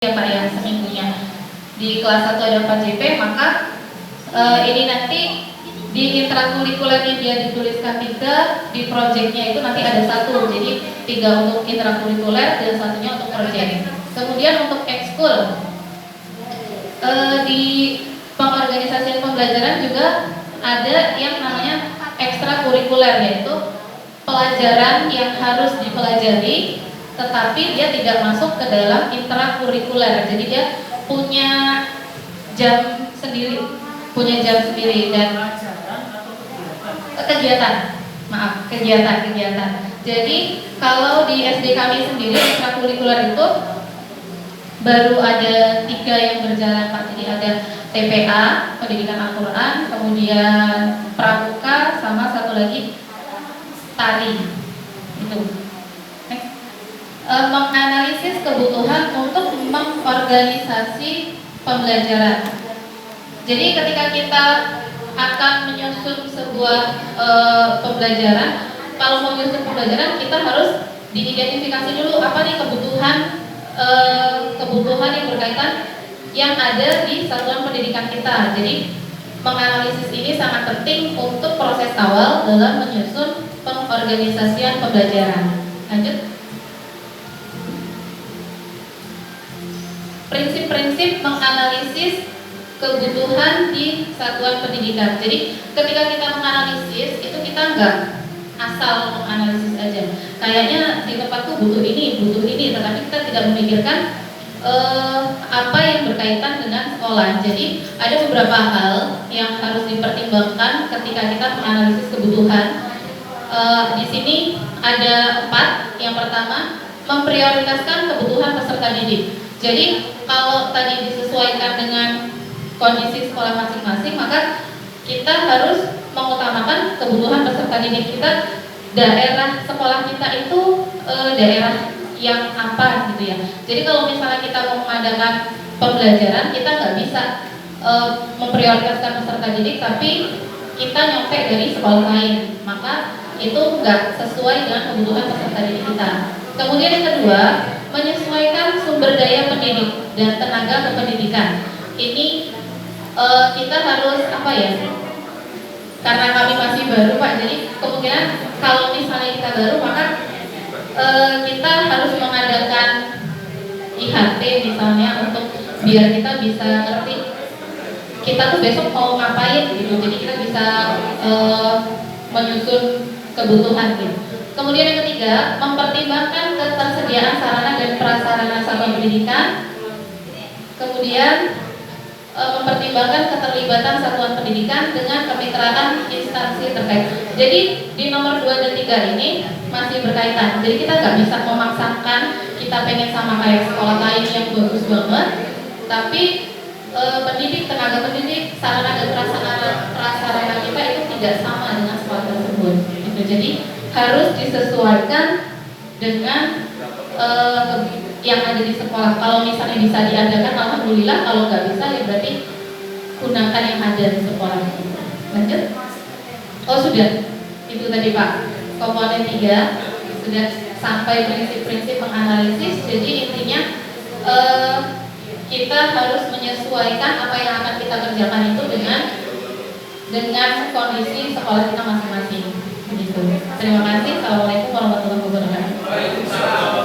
ya Pak ya, seminggunya. Di kelas 1 ada 4 JP, maka ini nanti di intrakurikulernya dia dituliskan 3, di proyeknya itu nanti ada 1, jadi 3 untuk intrakurikuler dan 1-nya untuk proyek. Kemudian untuk ekskul, di pengorganisasian pembelajaran juga ada yang namanya ekstrakurikuler, yaitu pelajaran yang harus dipelajari tetapi dia tidak masuk ke dalam intrakurikuler. Jadi dia punya jam sendiri, dan kegiatan. Jadi kalau di SD kami sendiri ekstrakurikuler itu baru ada 3 yang berjalan Pak. Jadi ada TPA, pendidikan Al-Quran, kemudian pramuka, sama satu lagi tari. Itu menganalisis kebutuhan untuk mengorganisasi pembelajaran. Jadi ketika kita akan menyusun sebuah pembelajaran, kalau mau menyusun pembelajaran kita harus diidentifikasi dulu apa nih kebutuhan yang berkaitan yang ada di satuan pendidikan kita. Jadi menganalisis ini sangat penting untuk proses awal dalam menyusun pengorganisasian pembelajaran. Lanjut. Prinsip-prinsip menganalisis kebutuhan di satuan pendidikan. Jadi ketika kita menganalisis itu kita nggak asal menganalisis aja. Kayaknya di tempatku butuh ini, tetapi kita tidak memikirkan apa yang berkaitan dengan sekolah. Jadi ada beberapa hal yang harus dipertimbangkan ketika kita menganalisis kebutuhan. Di sini ada 4. Yang pertama, memprioritaskan kebutuhan peserta didik. Jadi kalau tadi disesuaikan dengan kondisi sekolah masing-masing, maka kita harus mengutamakan kebutuhan peserta didik kita. Daerah sekolah kita itu daerah yang apa gitu ya. Jadi kalau misalnya kita mau mengadakan pembelajaran, kita nggak bisa memprioritaskan peserta didik, tapi kita nyontek dari sekolah lain, maka itu nggak sesuai dengan kebutuhan peserta didik kita. Kemudian yang kedua, menyesuaikan sumber daya pendidik dan tenaga kependidikan. Ini kita harus apa ya? Karena kami masih baru Pak, jadi kemungkinan kalau misalnya kita baru, maka kita harus mengadakan IHT misalnya untuk biar kita bisa ngerti kita tuh besok mau ngapain gitu. Jadi kita bisa menyusun kebutuhan gitu. Kemudian yang ketiga, mempertimbangkan ketersediaan sarana dan prasarana satuan pendidikan. Kemudian mempertimbangkan keterlibatan satuan pendidikan dengan kemitraan instansi terkait. Jadi di nomor 2 dan 3 ini masih berkaitan. Jadi kita nggak bisa memaksakan kita pengen sama kayak sekolah lain yang bagus banget, tapi pendidik, tenaga pendidik, sarana dan prasarana kita itu tidak sama dengan sekolah tersebut. Gitu. Jadi harus disesuaikan dengan yang ada di sekolah. Kalau misalnya bisa diadakan, alhamdulillah. Kalau nggak bisa, ya berarti gunakan yang ada di sekolah. Lanjut. Oh sudah, itu tadi Pak. Komponen 3 sudah sampai prinsip-prinsip menganalisis. Jadi intinya kita harus menyesuaikan apa yang akan kita kerjakan itu dengan kondisi sekolah kita masing-masing. Begitu. Terima kasih. Assalamualaikum warahmatullahi wabarakatuh.